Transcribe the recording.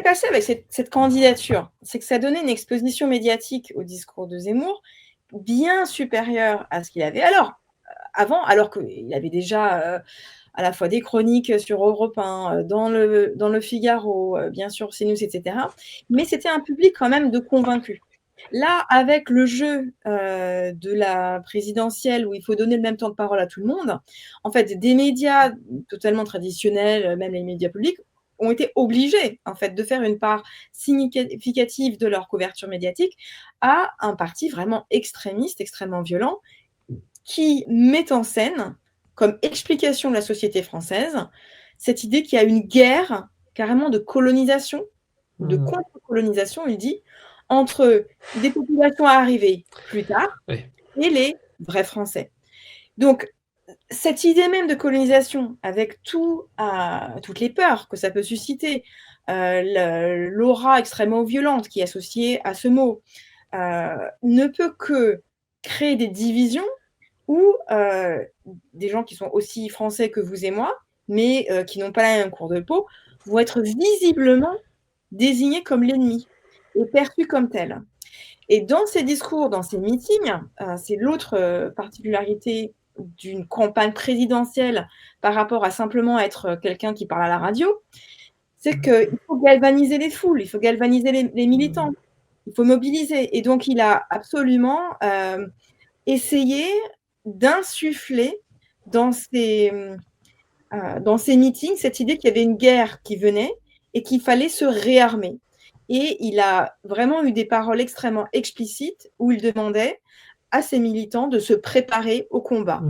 s'est passé avec cette candidature, c'est que ça donnait une exposition médiatique au discours de Zemmour bien supérieure à ce qu'il avait avant, alors qu'il avait déjà, à la fois des chroniques sur Europe 1, dans le Figaro, bien sûr CNews et cetera, mais c'était un public quand même de convaincus. Là, avec le jeu, de la présidentielle où il faut donner le même temps de parole à tout le monde, en fait, des médias totalement traditionnels, même les médias publics, ont été obligés, en fait, de faire une part significative de leur couverture médiatique à un parti vraiment extrémiste, extrêmement violent, qui met en scène, comme explication de la société française, cette idée qu'il y a une guerre carrément de colonisation ou de Mmh. contre-colonisation, il dit, entre des populations arrivées plus tard Oui. et les vrais Français. Donc, cette idée même de colonisation avec toutes les peurs que ça peut susciter, l'aura extrêmement violente qui est associée à ce mot, ne peut que créer des divisions où, des gens qui sont aussi français que vous et moi, mais qui n'ont pas la même couleur de peau, vont être visiblement désignés comme l'ennemi et perçus comme tels. Et dans ces discours, dans ces meetings, c'est l'autre, particularité d'une campagne présidentielle par rapport à simplement être, quelqu'un qui parle à la radio, c'est qu'il faut galvaniser les foules, il faut galvaniser les militants, il faut mobiliser et donc il a absolument, essayé d'insuffler dans ces meetings cette idée qu'il y avait une guerre qui venait et qu'il fallait se réarmer et il a vraiment eu des paroles extrêmement explicites où il demandait à ses militants de se préparer au combat. Mmh.